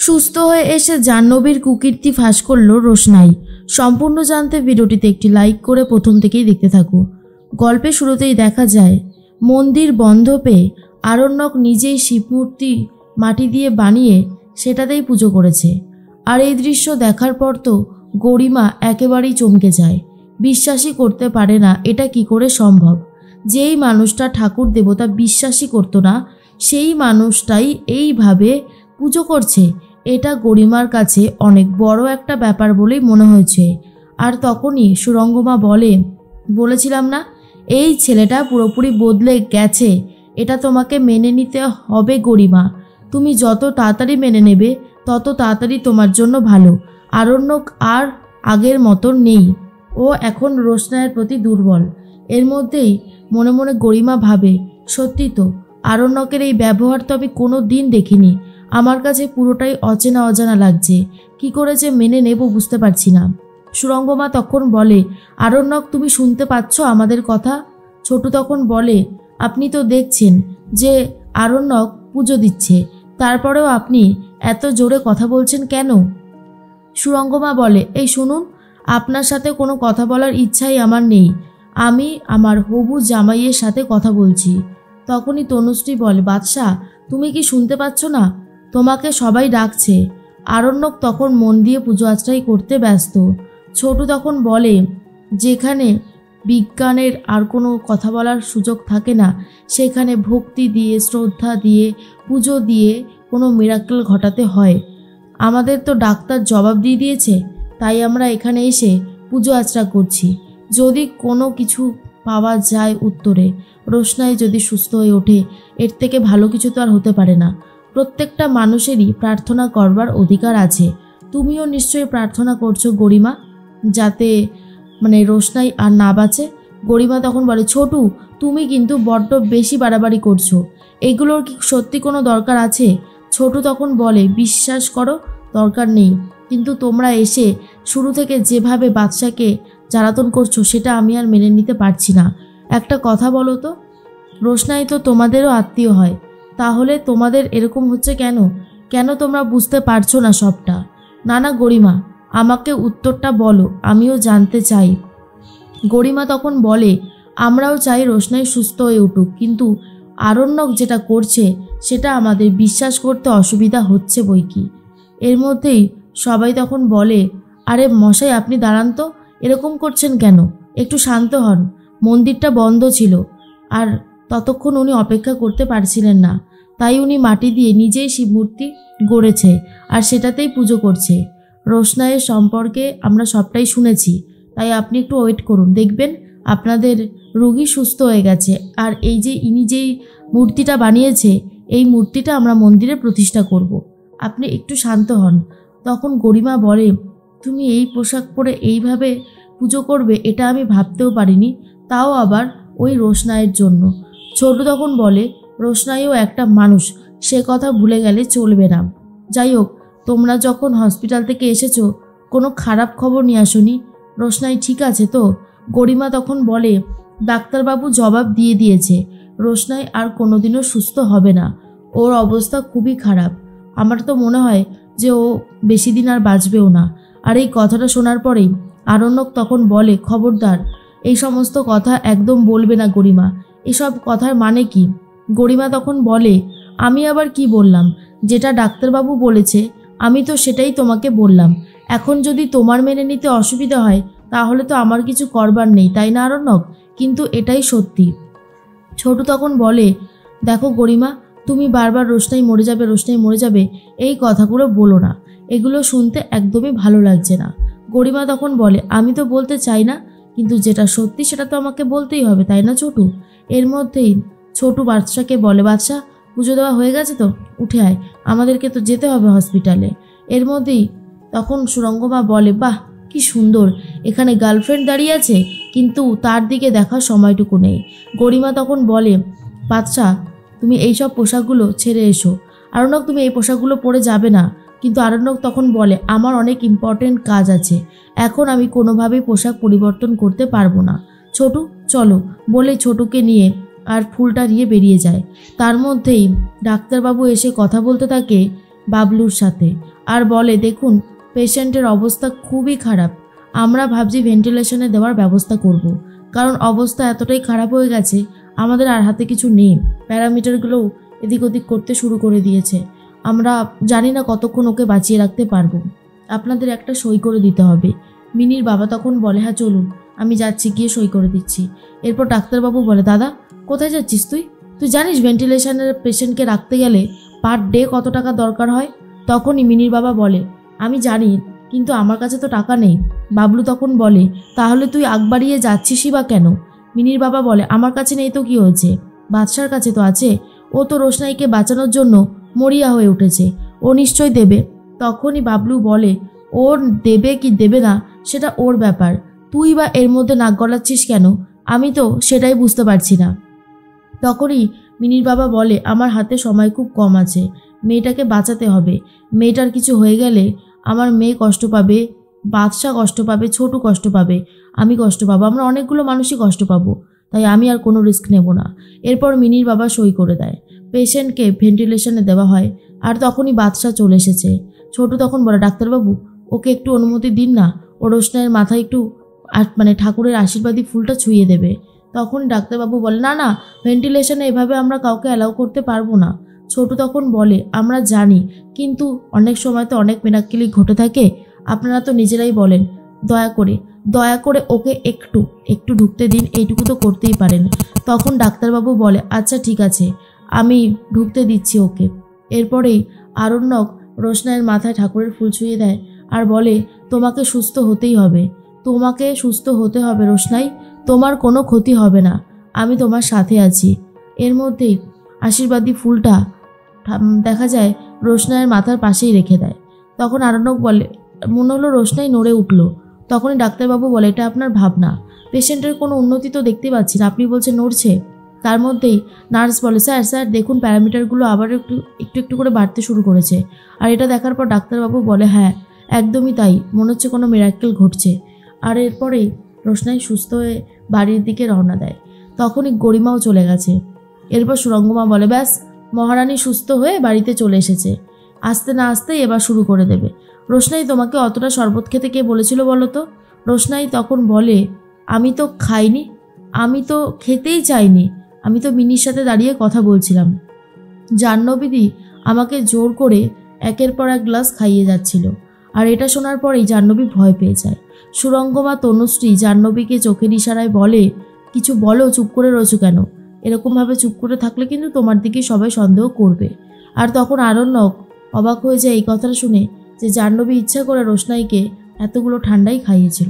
সুস্থ হয়ে এসে জাহ্নবীর কুকীর্তি ফাঁস করল রোশনাই। সম্পূর্ণ জানতে ভিডিওটিতে একটি লাইক করে প্রথম থেকেই দেখতে থাকো। গল্পের শুরুতেই দেখা যায় মন্দির বন্ধ পেয়ে আরণ্যক নিজেই শিবমূর্তি মাটি দিয়ে বানিয়ে সেটাতেই পুজো করেছে। আর এই দৃশ্য দেখার পর তো গরিমা একেবারেই চমকে যায়। বিশ্বাসই করতে পারে না এটা কি করে সম্ভব। যেই মানুষটা ঠাকুর দেবতা বিশ্বাসই করতো না সেই মানুষটাই এইভাবে পুজো করছে। এটা গরিমার কাছে অনেক বড় একটা ব্যাপার বলেই মনে হয়েছে। আর তখনই সুরঙ্গমা বলেছিলাম না এই ছেলেটা পুরোপুরি বদলে গেছে, এটা তোমাকে মেনে নিতে হবে গরিমা। তুমি যত তাড়াতাড়ি মেনে নেবে তত তাড়াতাড়ি তোমার জন্য ভালো। আরণ্যক আর আগের মতো নেই, ও এখন রোশনাইয়ের প্রতি দুর্বল। এর মধ্যেই মনে মনে গরিমা ভাবে, সত্যি তো আরণ্যকের এই ব্যবহার তো আমি কোনো দিন দেখিনি। আমার কাছে পুরোটাই অচেনা অজানা লাগছে, কি করে যে মেনে নেব বুঝতে পারছি না। সুরঙ্গমা তখন বলে, আরণ্যক তুমি শুনতে পাচ্ছ আমাদের কথা? ছোটু তখন বলে, আপনি তো দেখছেন যে আরণ্যক পুজো দিচ্ছে, তারপরেও আপনি এত জোরে কথা বলছেন কেন? সুরঙ্গমা বলে, এই শুনুন, আপনার সাথে কোনো কথা বলার ইচ্ছাই আমার নেই। আমি আমার হবু জামাইয়ের সাথে কথা বলছি। তখনই তনুশ্রী বলে, বাদশা তুমি কি শুনতে পাচ্ছ না? তোমাকে সবাই ডাকছে। আরণ্যক তখন মন দিয়ে পুজো আচরাই করতে ব্যস্ত। ছোটু তখন বলে, যেখানে বিজ্ঞানের আর কোনো কথা বলার সুযোগ থাকে না সেখানে ভক্তি দিয়ে শ্রদ্ধা দিয়ে পুজো দিয়ে কোনো মিরাকেল ঘটাতে হয়। আমাদের তো ডাক্তার জবাব দিয়ে দিয়েছে, তাই আমরা এখানে এসে পুজো আচরা করছি। যদি কোনো কিছু পাওয়া যায় উত্তরে, রোশনাই যদি সুস্থ হয়ে ওঠে, এর থেকে ভালো কিছু তো আর হতে পারে না। প্রত্যেকটা মানুষেরই প্রার্থনা করবার অধিকার আছে। তুমিও নিশ্চয়ই প্রার্থনা করছো গরিমা, যাতে রোশনাই আর না বাঁচে। গরিমা তখন বলে, ছোটু তুমি কিন্তু বড্ড বেশি বাড়াবাড়ি করছো, এগুলোর কি সত্যি কোনো দরকার আছে? ছোটু তখন বলে, বিশ্বাস করো দরকার নেই, কিন্তু তোমরা এসে শুরু থেকে যেভাবে বাদশাকে জ্বালাতন করছো সেটা আমি আর মেনে নিতে পারছি না। একটা কথা বলো তো, রোশনাই তো তোমাদেরও আত্মীয় হয়, তাহলে তোমাদের এরকম হচ্ছে কেন? কেন তোমরা বুঝতে পারছো না সবটা? না গরিমা, আমাকে উত্তরটা বলো, আমিও জানতে চাই। গরিমা তখন বলে, আমরাও চাই রোশনাই সুস্থ হয়ে উঠুক, কিন্তু আরণ্যক যেটা করছে সেটা আমাদের বিশ্বাস করতে অসুবিধা হচ্ছে বই কি। এর মধ্যেই সবাই তখন বলে, আরে মশাই আপনি দাঁড়ান তো, এরকম করছেন কেন? একটু শান্ত হন। মন্দিরটা বন্ধ ছিল আর ততক্ষণ উনি অপেক্ষা করতে পারছিলেন না, তাই উনি মাটি দিয়ে নিজেই শিবমূর্তি গড়েছে আর সেটাতেই পুজো করছে। রোশনাইয়ের সম্পর্কে আমরা সবটাই শুনেছি, তাই আপনি একটু ওয়েট করুন, দেখবেন আপনাদের রোগী সুস্থ হয়ে গেছে। আর এই যে ইনি যেই মূর্তিটা বানিয়েছে এই মূর্তিটা আমরা মন্দিরে প্রতিষ্ঠা করব। আপনি একটু শান্ত হন। তখন গরিমা বলে, তুমি এই পোশাক পরে এইভাবে পুজো করবে এটা আমি ভাবতেও পারিনি, তাও আবার ওই রোশনাইয়ের জন্য। ছোটু তখন বলে, রোশনাইও একটা মানুষ, সে কথা ভুলে গেলে চলবে না। যাই হোক, তোমরা যখন হসপিটাল থেকে এসেছো কোনো খারাপ খবর নিয়ে আসোনি? রোশনাই ঠিক আছে তো? গরিমা তখন বলে, ডাক্তারবাবু জবাব দিয়ে দিয়েছে, রোশনাই আর কোনোদিনও সুস্থ হবে না, ওর অবস্থা খুবই খারাপ। আমার তো মনে হয় যে ও বেশি দিন আর বাঁচবেও না। আর এই কথাটা শোনার পরেই আরণ্যক তখন বলে, খবরদার এই সমস্ত কথা একদম বলবে না গরিমা, এসব কথার মানে কি? গরিমা তখন বলে, আমি আবার কি বললাম? যেটা ডাক্তারবাবু বলেছে আমি তো সেটাই তোমাকে বললাম। এখন যদি তোমার মেনে নিতে অসুবিধা হয় তাহলে তো আমার কিছু করবার নেই, তাই না আরণ্যক? কিন্তু এটাই সত্যি। ছোটু তখন বলে, দেখো গরিমা, তুমি বারবার রোশনাই মরে যাবে রোশনাই মরে যাবে এই কথাগুলো বলো না, এগুলো শুনতে একদমই ভালো লাগছে না। গরিমা তখন বলে, আমি তো বলতে চাই না, কিন্তু যেটা সত্যি সেটা তো আমাকে বলতেই হবে, তাই না ছোটু? এর মধ্যেই ছোটু বাদশাকে বলে, বাদশা পুজো দেওয়া হয়ে গেছে তো, উঠে আয়, আমাদেরকে তো যেতে হবে হসপিটালে। এর মধ্যেই তখন সুরঙ্গমা বলে, বাহ কি সুন্দর, এখানে গার্লফ্রেন্ড দাঁড়িয়ে আছে কিন্তু তার দিকে দেখার সময়টুকু নেই। গরিমা তখন বলে, বাদশা তুমি এইসব পোশাকগুলো ছেড়ে এসো। আরণ্যক তুমি এই পোশাকগুলো পরে যাবে না। কিন্তু আরণ্যক তখন বলে, আমার অনেক ইম্পর্টেন্ট কাজ আছে, এখন আমি কোনোভাবেই পোশাক পরিবর্তন করতে পারবো না। ছোটু চলো বলে ছোটুকে নিয়ে আর ফুলটা নিয়ে বেরিয়ে যায়। তার মধ্যেই ডাক্তারবাবু এসে কথা বলতে থাকে, বাবলুর সাথে আর বলে, দেখুন পেশেন্টের অবস্থা খুবই খারাপ, আমরা ভাবছি ভেন্টিলেশনে দেওয়ার ব্যবস্থা করব, কারণ অবস্থা এতটাই খারাপ হয়ে গেছে আমাদের আর হাতে কিছু নেই, প্যারামিটারগুলো এদিক ওদিক করতে শুরু করে দিয়েছে, আমরা জানি না কতক্ষণ ওকে বাঁচিয়ে রাখতে পারবো, আপনাদের একটা সই করে দিতে হবে। মিনির বাবা তখন বলে, হ্যাঁ চলুন, আমি যাচ্ছি, গিয়ে সই করে দিচ্ছি। এরপর ডাক্তারবাবু বলে, দাদা কোথায় যাচ্ছিস তুই? তুই জানিস ভেন্টিলেশনের পেশেন্টকে রাখতে গেলে পার ডে কত টাকা দরকার হয়? তখনই মিনির বাবা বলে, আমি জানি, কিন্তু আমার কাছে তো টাকা নেই। বাবলু তখন বলে, তাহলে তুই আগ বাড়িয়ে যাচ্ছিসই বা কেন? মিনির বাবা বলে, আমার কাছে নেই তো কি হয়েছে, বাদশার কাছে তো আছে, ও তো রোশনাইকে বাঁচানোর জন্য মরিয়া হয়ে উঠেছে, ও নিশ্চয় দেবে। তখনই বাবলু বলে, ওর দেবে কি দেবে না সেটা ওর ব্যাপার, তুই বা এর মধ্যে নাক গলাচ্ছিস কেন? আমি তো সেটাই বুঝতে পারছি না। তখনই মিনির বাবা বলে, আমার হাতে সময় খুব কম আছে, মেয়েটাকে বাঁচাতে হবে, মেয়েটার কিছু হয়ে গেলে আমার মেয়ে কষ্ট পাবে, বাদশা কষ্ট পাবে, ছোটু কষ্ট পাবে, আমি কষ্ট পাবো, আমরা অনেকগুলো মানুষই কষ্ট পাবো, তাই আমি আর কোনো রিস্ক নেব না। এরপর মিনির বাবা সই করে দেয়, পেশেন্টকে ভেন্টিলেশনে দেওয়া হয়। আর তখনই বাদশা চলে এসেছে। ছোটু তখন বলে, ডাক্তারবাবু ওকে একটু অনুমতি দিন না, ও রোশনাইয়ের মাথায় একটু ঠাকুরের আশীর্বাদী ফুলটা ছুঁয়ে দেবে। তখন ডাক্তারবাবু বলে, না না, ভেন্টিলেশনে এভাবে আমরা কাউকে অ্যালাউ করতে পারবো না। ছোটু তখন বলে, আমরা জানি, কিন্তু অনেক সময় তো অনেক মিরাক্কেলই ঘটে থাকে, আপনারা তো নিজেরাই বলেন, দয়া করে ওকে একটু একটু ঢুকতে দিন, এইটুকু তো করতেই পারেন। তখন ডাক্তারবাবু বলে, আচ্ছা ঠিক আছে, আমি ঢুকতে দিচ্ছি ওকে। এরপরেই আরণ্যক রোশনাইয়ের মাথায় ঠাকুরের ফুল ছুঁয়ে দেয় আর বলে, তোমাকে সুস্থ হতেই হবে, তোমাকে সুস্থ হতে হবে রোশনাই, তোমার কোনো ক্ষতি হবে না, আমি তোমার সাথে আছি। এর মধ্যেই আশীর্বাদী ফুলটা দেখা যায় রোশনাইয়ের মাথার পাশেই রেখে দেয়। তখন আরণ্যক বলে, মনে হলো রোশনাই নড়ে উঠল। তখনই ডাক্তারবাবু বলে, এটা আপনার ভাবনা, পেশেন্টের কোনো উন্নতি তো দেখতে পাচ্ছি না, আপনি বলছেন নড়ছে। তার মধ্যেই নার্স বলে, স্যার দেখুন প্যারামিটারগুলো আবার একটু একটু করে বাড়তে শুরু করেছে। আর এটা দেখার পর ডাক্তারবাবু বলে, হ্যাঁ একদমই তাই, মনে হচ্ছে কোনো মিরাক্কেল ঘটছে। আর এরপরেই রোশনাই সুস্থ হয়ে বাড়ির দিকে রওনা দেয়। তখনই গরিমাও চলে গেছে। এরপর সুরঙ্গমা বলে, ব্যাস মহারানী সুস্থ হয়ে বাড়িতে চলে এসেছে, আসতে না আসতেই এবার শুরু করে দেবে। রোশনাই তোমাকে অতটা শরবত খেতে কে বলেছিল বলো তো? রোশনাই তখন বলে, আমি তো খাইনি, আমি তো খেতেই চাইনি, আমি তো মিনির সাথে দাঁড়িয়ে কথা বলছিলাম, জাহ্নবীদি আমাকে জোর করে একের পর এক গ্লাস খাইয়ে যাচ্ছিল। আর এটা শোনার পরেই জাহ্নবী ভয় পেয়ে যায়। সুরঙ্গমা তনুশ্রী জাহ্নবীকে চোখের ইশারায় বলে, কিছু বলো, চুপ করে রয়েছো কেন? এরকমভাবে চুপ করে থাকলে কিন্তু তোমার দিকে সবাই সন্দেহ করবে। আর তখন আরণ্যক অবাক হয়ে যায় এই কথাটা শুনে যে জাহ্নবী ইচ্ছা করে রোশনাইকে এতগুলো ঠান্ডাই খাইয়েছিল।